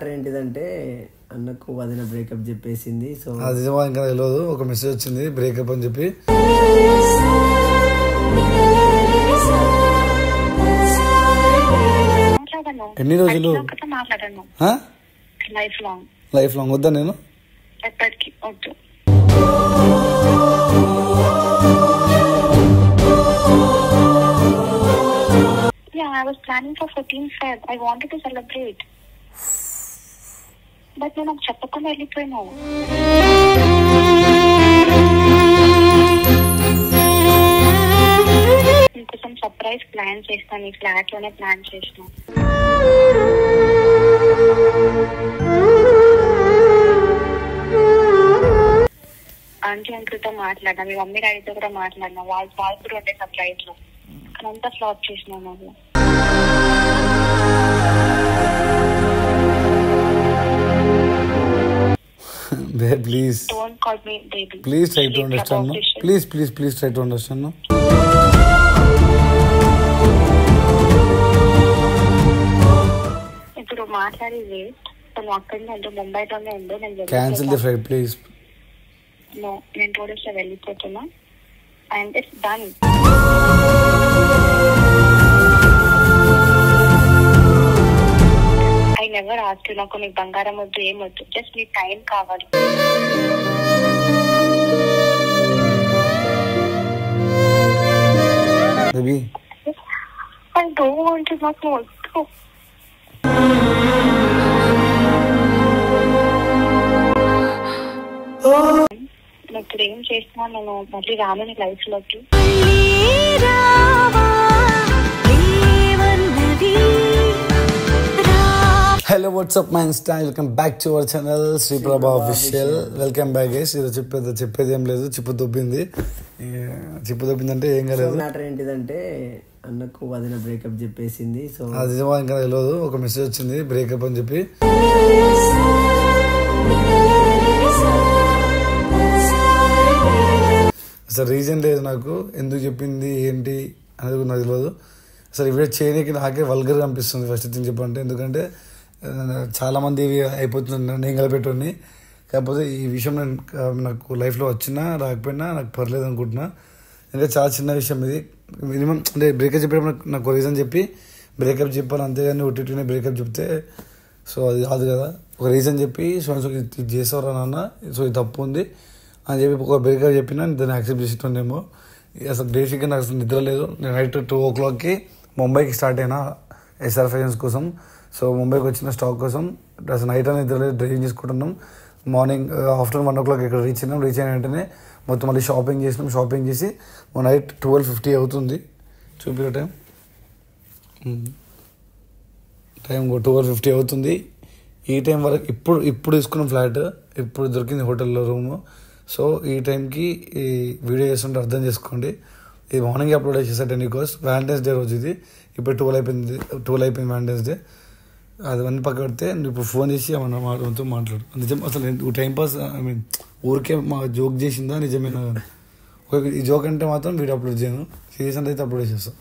Matter ఏంటిదంటే అన్నకు వదిన బ్రేకప్ చెప్పేసింది. సో అది ఇంకా తెలియదు. ఒక మెసేజ్ వచ్చింది బ్రేకప్ అని చెప్పి. ఎన్ని రోజులు? లైఫ్ లాంగ్ వద్దా నేను? Yeah, I was planning for 14th Feb. I wanted to celebrate. But నేను నాకు చెప్పకుండా వెళ్ళిపోయినావు. నీకోసం సర్ప్రైజ్ ప్లాన్ చేస్తాను. ఈ ఫ్లాట్ లోనే ప్లాన్ చేసిన. ఆంటీ అంకుల్తో మాట్లాడినా, మీ మమ్మీ డాడీతో కూడా మాట్లాడినా. వాళ్ళు కూడా ఉండే సర్ప్రైజ్ లో అంతా ఫ్లాప్ చేసినాను. Please. Don't call me baby. Please try to understand. No? Please try to understand. No? ఇప్పుడు మాట్లాడి వేస్ట్. నువ్వు అక్కడనే ఉండు, ముంబైలోనే ఉండు. నేను cancel the flight please. No, నేను 2 days లో వెళ్ళిపోతున్నా. And it's done. I never asked you. నాకు నీకు బంగారం వద్దు, ఏం వద్దు. జస్ట్ నీ టైం కావాలి. Baby. I don't want to. నాకు వద్దు. నేను ఇప్పుడు ఏం చేస్తున్నా, నేను మళ్ళీ రాను నీ లైఫ్ లోకి. Hello WhatsApp my Insta, welcome back to our channel Sriprabha official. Welcome back guys. ఈరోజు చెప్పేది ఏం లేదు. చిప్పు దొబ్బింది అంటే ఏం కాలేదు. మ్యాటర్ ఏంటిదంటే అన్నకు వదిన బ్రేకప్ చెప్పేసింది. సో అది ఇంకా తెలియదు. ఒక మెసేజ్ వచ్చింది బ్రేకప్ అని చెప్పి. అసలు రీజన్ లేదు నాకు, ఎందుకు చెప్పింది ఏంటి అనేది నాకు తెలియదు. అసలు ఇవే చేయడానికి నాకే వల్గర్గా అనిపిస్తుంది ఫస్ట్ థింగ్ చెప్పంటే. ఎందుకంటే చాలామంది ఇవి అయిపోతుంది నేను కలిపెట్టుని. కాకపోతే ఈ విషయం నాకు లైఫ్లో వచ్చినా రాకపోయినా నాకు పర్లేదు అనుకుంటున్నా. ఎందుకంటే చాలా చిన్న విషయం ఇది. మినిమం అంటే బ్రేకప్ చెప్పేటప్పుడు నాకు రీజన్ చెప్పి బ్రేకప్ చెప్పాను, అంతేగాని ఒట్టినే బ్రేకప్ చెప్తే సో అది కాదు కదా. ఒక రీజన్ చెప్పి సో ఇది చేసేవారా నాన్న, సో ఇది తప్పు ఉంది అని చెప్పి ఒక బ్రేకప్ చెప్పినా దాన్ని యాక్సెప్ట్ చేసేటోనేమో. అసలు బేసిక్గా నాకు అసలు నిద్ర లేదు. నేను నైట్ 2 o'clock ముంబైకి స్టార్ట్ అయినా ఎస్ఆర్ ఫ్యాషన్స్ కోసం. సో ముంబైకి వచ్చిన స్టాక్ కోసం అసలు నైట్ అనేది నిద్ర లేదు. డ్రైవింగ్ చేసుకుంటున్నాం. మార్నింగ్ ఆఫ్టర్నూన్ 1 o'clock ఇక్కడ రీచ్ అయిన వెంటనే మొత్తం మళ్ళీ షాపింగ్ చేసి నైట్ 12:50 అవుతుంది. చూపి టైం 12:50 అవుతుంది. ఈ టైం వరకు ఇప్పుడు తీసుకున్న ఫ్లాట్, ఇప్పుడు దొరికింది హోటల్లో రూము. సో ఈ టైంకి ఈ వీడియో చేస్తుంటే అర్థం చేసుకోండి. ఇది మార్నింగ్ అప్లోడ్ చేసేసా 10 because వ్యాలంటైన్స్ డే రోజు ఇది. ఇప్పుడు 12 అయిపోయింది వ్యాలంటైన్స్ డే. అది అన్నీ పక్క పెడితే నువ్వు ఇప్పుడు ఫోన్ చేసి ఏమన్నా మాట్లాడు. నిజం అసలు నువ్వు టైంపాస్ ఊరికే మా జోక్ చేసిందా నిజమేనా? ఈ జోక్ అంటే మాత్రం వీడియో అప్లోడ్ చేయను, సీరియస్ అంటే అయితే అప్లోడ్ చేస్తాను.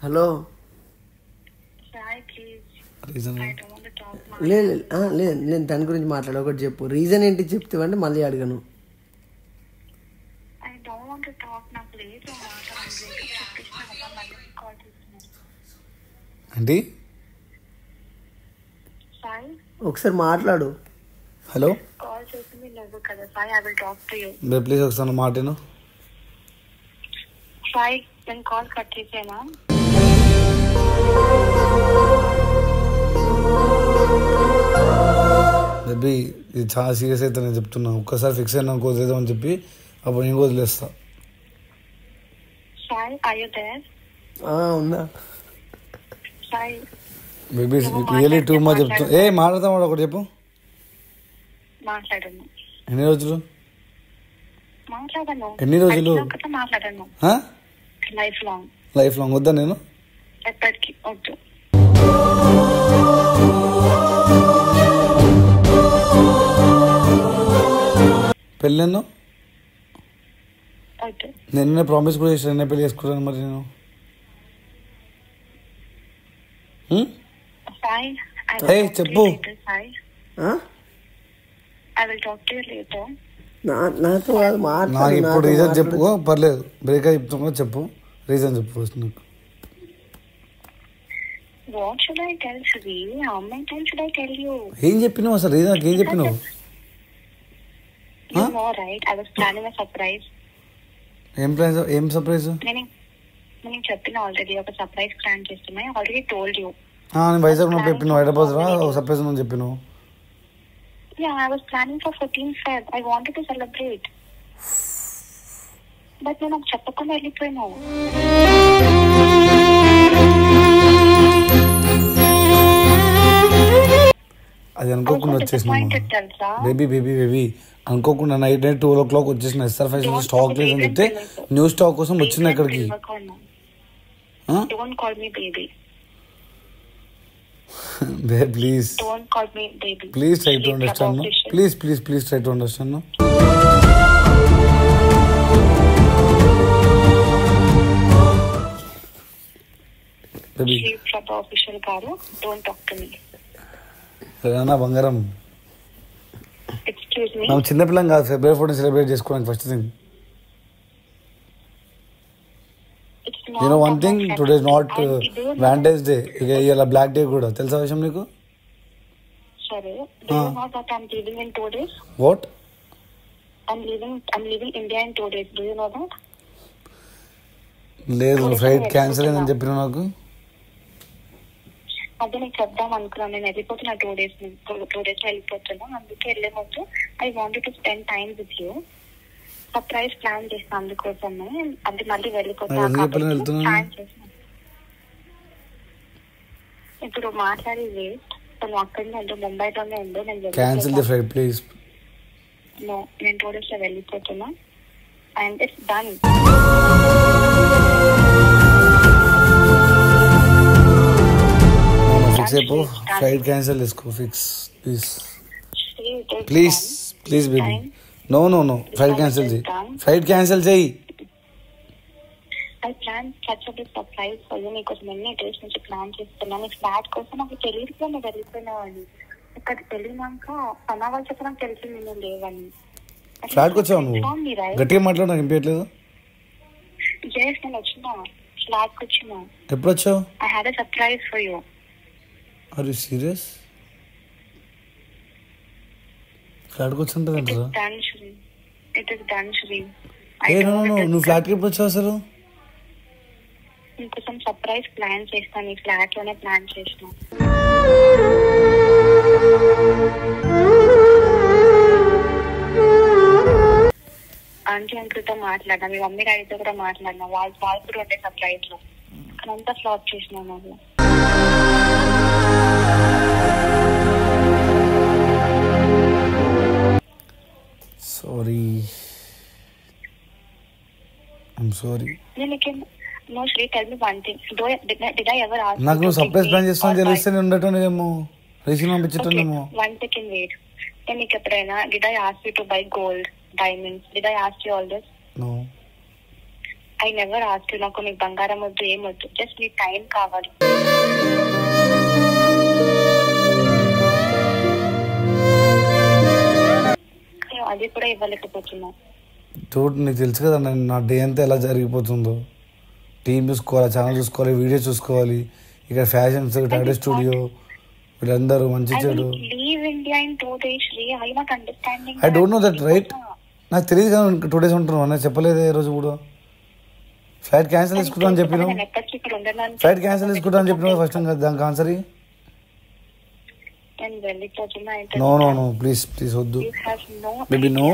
హలో రీజన్ లేదు, దాని గురించి మాట్లాడ. ఒకటి చెప్పు, రీజన్ ఏంటి చెప్తావంటే మళ్ళీ అడగను. ఏంటి ఒకసారి మాట్లాడు. హలో ప్లీజ్ ఒకసారి మాట్లాడు. బేబీ ఇది చాలా సీరియస్ అయితే నేను చెప్తున్నా. ఒక్కసారి ఫిక్స్ అయినా వదిలేదాం అని చెప్పి అప్పుడు నేను వదిలేస్తా. ఉన్నా బేబీ రియల్లీ టూ మచ్ చెప్తున్నా. మాట్లాడతాం ఒకటి చెప్పు. ఎన్ని రోజులు లైఫ్ లాంగ్ వద్దా నేను? పెళ్ళెన్నో నిన్నే ప్రామిస్ కూడా చేసిన, నిన్నే పెళ్లి చేసుకుంటాను. మరి నేను Sai, I Hey, will talk to చెప్పు. you later, Sai. ఆ? I will talk to you later. నాతో కాదు నాకు మాట్లాడు ఇప్పుడు నాతో రీజన్ మాట్లాడు. చెప్పుకో, పర్లేదు. బ్రేకప్ చెప్తున్నా చెప్పు, రీజన్ చెప్పు ఫస్ట్ నీకు. What should I tell Shri? How many times should I tell you? ఏం చెప్పినావు అసలు? రీజన్ నాకు ఏం చెప్పినావు? You know, right? I was planning a surprise. ఏం సర్ప్రైజ్? నేను చెప్పిన ఆల్రెడీ ఒక సర్ప్రైజ్ ప్లాన్ చేస్తున్నా. Already told you. నేను వైజాగ్ నువ్వు చెప్పినావు, హైదరాబాద్ రా సర్ప్రైజ్ నువ్వు చెప్పినావు. Yeah, I was planning for 14th Feb. I wanted to celebrate. But నేను నాకు చెప్పకుండా వెళ్ళిపోయినావు. అది అనుకోకుండా వచ్చేసిన బేబీ అనుకోకుండా నైట్ 12 o'clock వచ్చేసిన. ఎస్ఆర్ ఫ్యాషన్ స్టాక్ లేదని చెప్తే న్యూ స్టాక్ కోసం వచ్చిన ఇక్కడికి. Don't call me baby. Please Don't call me baby. Please try to understand. Please try to understand. Baby official కాదు. Don't talk to me. నా బంగారం, Excuse me. మనం చిన్నపిల్లం కాదు. ఫిబ్రవరి 14 సెలబ్రేట్ చేసుకోవడానికి first thing. It's You know one not thing, about today is not celebrity. I do Valentine's Day. ఇలా black day కూడా తెలుసా విషయం నీకు? Sorry. Do you know that I'm leaving in 2 days? What? I'm leaving India in 2 days. Do you know that? లేదు, flight cancel అయిందని చెప్పిన నాకు. అదే నీకు చెప్దాం అనుకున్నాను. నేను వెళ్ళిపోతున్నా 2 days వెళ్ళిపోతున్నా. అందుకే వెళ్ళే ముందు I wanted to spend time with you. Surprise plan చేస్తాను అందుకోసమే. అది మళ్ళీ వెళ్ళిపోతాను. ఇప్పుడు మాట్లాడి వేస్ట్. తను అక్కడనే ఉండు, ముంబైలోనే ఉండు. Cancel the flight please. నేను 2 days లో వెళ్ళిపోతున్నా అండ్ ఇట్స్ డన్. ఫిక్స్ అయిపో, ఫ్లైట్ క్యాన్సిల్ చేసుకో. Fix please baby. No flight cancel చెయ్యి. I plan such a big surprise for you. నీకోసం ఎన్ని డేస్ నుంచి ప్లాన్ చేస్తున్నా. నీ ఫ్లాట్ కోసం నాకు తెలియదు కూడా నువ్వు వెళ్ళిపోయినావని. ఇక్కడికి వెళ్ళినాక పనా వాళ్ళు చెప్పడం తెలిసింది నువ్వు లేవని. ఫ్లాట్కి వచ్చావు నువ్వు? గట్టిగా మాట్లాడు, నాకు వినిపించట్లేదు. జస్ట్ నేను వచ్చిన ఫ్లాట్కి వచ్చిన. ఎప్పుడు వచ్చావు? I had a surprise for you. Are you serious? ఫ్లాట్కి వచ్చింటుంది అంటారా? It is done Sri. నువ్వు ఫ్లాట్కి ఎప్పుడు వచ్చావు అసలు? నీకోసం సర్ప్రైజ్ ప్లాన్ చేస్తాను. నీ ఫ్లాట్ లోనే ప్లాన్ చేసిన. ఆంటీ అంకుల్తో మాట్లాడినా, మీ మమ్మీ డాడీతో కూడా మాట్లాడినా. వాళ్ళు కూడా ఉండే సర్ప్రైజ్ లో. కానీ అంతా ఫ్లాప్ చేసిన వాళ్ళు. Sorry. No, Shri, tell me one thing. Did I ever ask నాకు నువ్వు సర్ప్రైజ్ ప్లాన్ చేస్తాను తెలిస్తే నేను ఉండటమేమో, రేషన్ పంపించటమేమో. One second, wait. నేను నీకు ఎప్పుడైనా did I ask you to buy gold, diamonds? Did I ask you all this? No. I never asked you. నాకు నీకు బంగారం వద్దు, ఏం వద్దు. జస్ట్ నీ టైం కావాలి. అది కూడా ఇవ్వలేకపోతున్నా. చూడు, నీకు తెలుసు కదా నా డే అంతా ఎలా జరిగిపోతుందో. టీమ్ చూసుకోవాలి, ఛానల్ చూసుకోవాలి, వీడియో చూసుకోవాలి, ఇక్కడ ఫ్యాషన్ టాటూ స్టూడియో, వీళ్ళందరూ మంచి చెడు. I don't know that right. నాకు తెలియదు కదా 2 days ఉంటున్నావు అన్న, చెప్పలేదు ఏ రోజు కూడా. ఫ్లైట్ క్యాన్సిల్ చేసుకుంటా అని చెప్పినావు. ఫ్లైట్ క్యాన్సిల్ చేసుకుంటా అని చెప్పినావు ఫస్ట్. దానికి answer no no no please వద్దు బేబీ, నో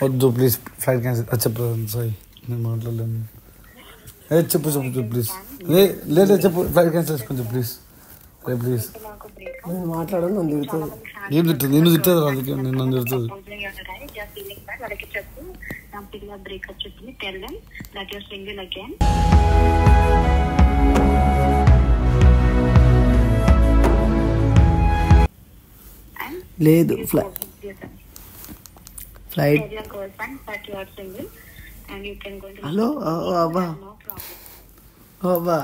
వద్దు ప్లీజ్. ఫ్లైట్ క్యాన్సిల్ చెప్పు. సారీ, నేను మాట్లాడలేను. చెప్పు ప్లీజ్. లేదు చెప్పు, ఫ్లైట్ క్యాన్సిల్ చేసుకుంటా ప్లీజ్. ప్లీజ్ మాట్లాడను. నన్ను తిడుతుంది. ఏం తిట్టుంది? నిన్ను తిట్టదు, అందుకే నన్ను తిడుతుంది. లేదు ఫ్లైట్. హలో అవ్వా,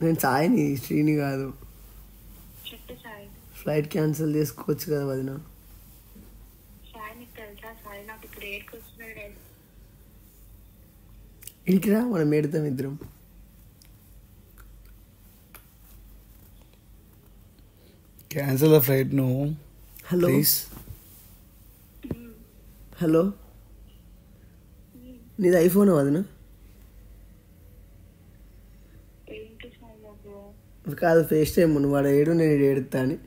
నేను సాయిని శ్రీని కాదు. చెప్పు సాయి. ఫ్లైట్ క్యాన్సిల్ చేసుకోవచ్చు కదా వదిన. సాయి నీకు తెలుసా సాయి నాకు ఇప్పుడు ఏడుకు వస్తున్నాడు. ఇంటికి రా, మనం ఏడుతాం ఇద్దరం. క్యాన్సిల్ ద ఫ్లైట్ నువ్వు. Hello please. హలో, నీది ఐఫోన్ వదిన? ఏంటి సాయి నాకు కాదు, ఫేస్ టైం. నువ్వు వాడు ఏడు, నేను ఈడు ఏడుతా అని.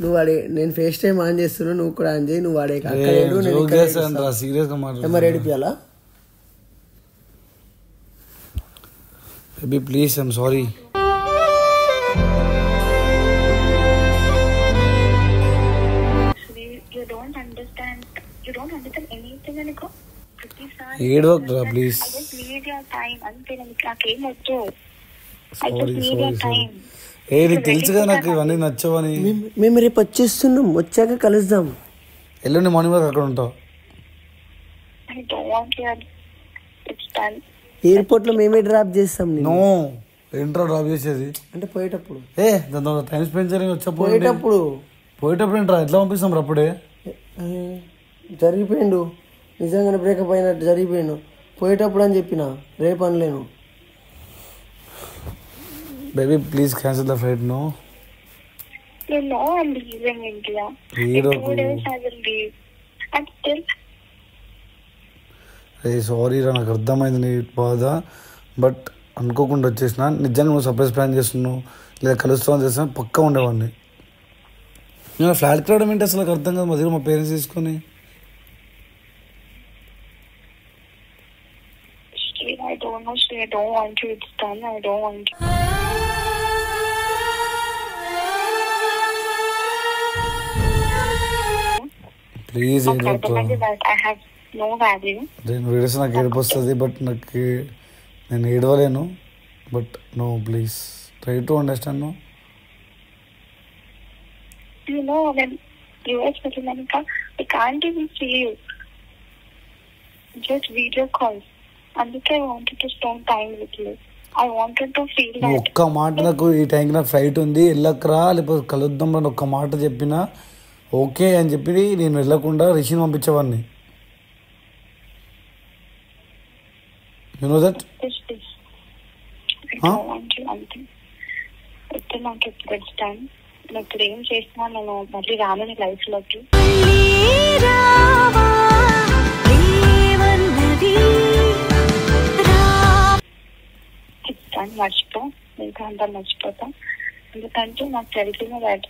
నువ్వు వాడే, నేను ఫేస్ టైం ఆన్ చేస్తున్నా, నువ్వు కూడా ఆన్ చేయి. నువ్వు వాడే అక్కడ ఏడు, నేను ఇక్కడ ఏడుస్తా. సీరియస్ గా మరి మాట్లాడు. ఏడిపియాలా? Baby please, I'm sorry. you don't understand anything అనుకో. ప్రతిసారి ఏడవకురా please. I just need your time అంతే. నాకేం వద్దు. I sorry just need your sorry. time. నీకు తెలుసు కదా నాకు ఇవన్నీ నచ్చవని. మేము రేపు వచ్చేస్తున్నాం, వచ్చాక కలుద్దాం. ఎల్లుండి మార్నింగ్ వరకు అక్కడ ఉంటావు. I don't want your it's done. Airport లో మేమే డ్రాప్ చేస్తాం. నో, ఏంట్రా డ్రాప్ చేసేది? అంటే పోయేటప్పుడు. దాంతో టైం స్పెండ్ చేయడానికి వచ్చేప్పుడు. పోయేటప్పుడు ఏంట్రా ఎట్లా పంపిస్తాం రా అప్పుడే? జరిగిపోయిండు, నిజంగానే బ్రేకప్ అయినట్టు జరిగిపోయిండు. పోయేటప్పుడు అని చెప్పిన, రేపు అనలేను. Baby please cancel the flight. No, You know I'm leaving India. In ఏడవకు. 2 days I will leave. And still sorry రా, నాకు అర్థమైంది నీ బాధ. బట్ అనుకోకుండా వచ్చేసిన. నిజంగా నువ్వు సర్ప్రైజ్ ప్లాన్ చేస్తున్నావు లేదా కలుస్తావు చేస్తున్నా పక్కా ఉండేవాడిని. నేను ఫ్లాట్కి రావడం ఏంటి అసలు నాకు అర్థం కాదు. మా దగ్గర మా పేరెంట్స్ తీసుకొని. Shri, I don't know, Shri. I don't want you. It's done. I don't want you. Please నాకు అర్థమైంది that I have no value. నేను వీడియోస్ నాకు ఏడుపు వస్తుంది. బట్ నాకు నేను ఏడవలేను. But no please try to understand. No, You know, when US America, I can't even see you. Just video calls. అందుకే I wanted to spend time with you. I wanted to feel నువ్వు that. ఒక్క మాట నాకు ఈ టైంకి నాకు flight ఉంది వెళ్ళకరా లేకపోతే కలుద్దాం అని ఒక్క మాట చెప్పినా ఓకే అని చెప్పి నేను వెళ్ళకుండా రిషిని పంపించేవాడిని. You know that. I don't want you అంతే. అయితే నాకు ఇప్పుడు it's done. నేను ఇప్పుడు ఏం చేసినా నేను మళ్ళీ రాను నీ లైఫ్ లోకి. It's done. మర్చిపో, ఇంకా అంతా మర్చిపోతా. ఎందుకంటే నాకు తెలిసిన that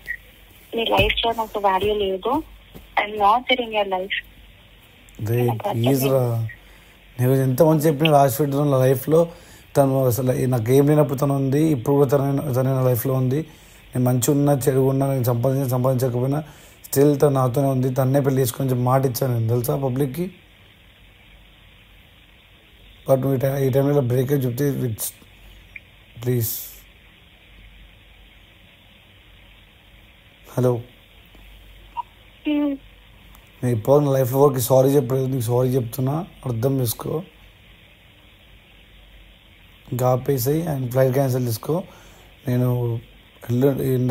నీ లైఫ్ లో నాకు వాల్యూ లేదు. I'm not in your life. Please రా, నేను ఎంత మంచి చెప్పిన లాస్ట్ వీడియో నా లైఫ్లో తను అసలు నాకు ఏం లేనప్పుడు తను ఉంది. ఇప్పుడు కూడా తను నా లైఫ్లో ఉంది. నేను మంచి ఉన్నా చెడు ఉన్నా నేను సంపాదించకపోయినా స్టిల్ తను నాతోనే ఉంది. తన్నే పెళ్లి చేసుకొని చెప్పి మాట ఇచ్చాను నేను తెలుసా పబ్లిక్కి. బట్ నువ్వు ఈ టైంలో బ్రేకప్ చెప్తే ప్లీజ్. హలో, నేను ఇప్పుడు నా లైఫ్లో వరకు సారీ చెప్పలేదు. నీకు సారీ చెప్తున్నా, అర్థం చేసుకో. ఇంకా ఆపేసాయి అండ్ ఫ్లైట్ క్యాన్సిల్ చేసుకో. నేను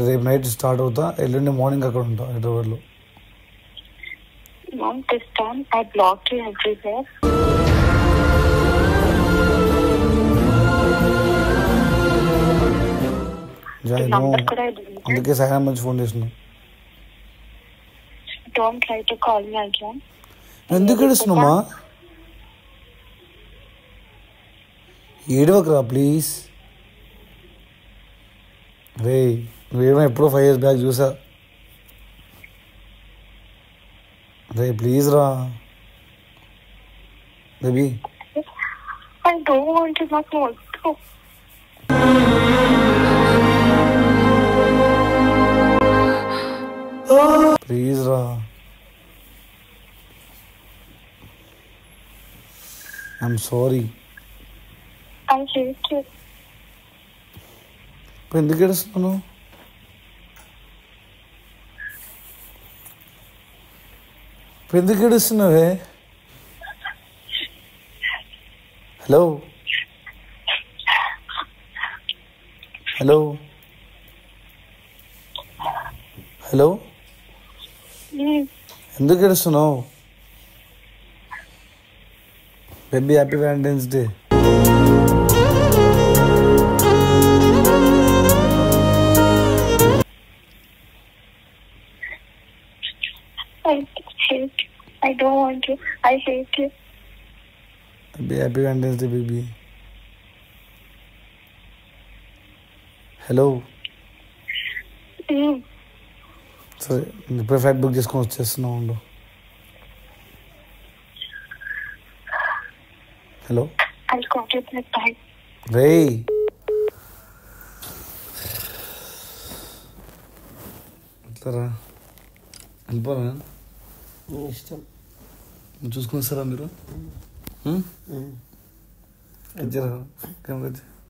రేపు నైట్ స్టార్ట్ అవుతా. ఎల్లుండి మార్నింగ్ అక్కడ ఉంటా హైదరాబాద్లో. This time I blocked you everywhere. Number కూడా అందుకే సాయం మంచి ఫోన్ చేసిన. Don't try to call me again. ఎందుకు ఏడుస్తున్నామా? ఏడవకరా ప్లీజ్. రే నువ్వేమో ఎప్పుడో 5 years బ్యాక్ చూసా. రే ప్లీజ్ రా baby. I don't want to not want to. Please రా. I'm sorry. I hate you. ఇప్పుడు ఎందుకు ఏడుస్తున్నాను? ఇప్పుడు ఎందుకు ఏడుస్తున్నావే? హలో, హలో హలో ఎందుకు ఏడుస్తున్నావు baby? Happy Valentine's day. I don't want you. I hate you. Happy Valentine's day baby. Hello సరే ఇప్పుడే flight book చేసుకొని వచ్చేస్తున్నావు ఉండు. Hello I'll call you back. Bye. రేయ్ ఎట్లారా వెళ్ళిపోరా? నీ ఇష్టం. చూసుకుని వస్తారా మీరు? కెమెరా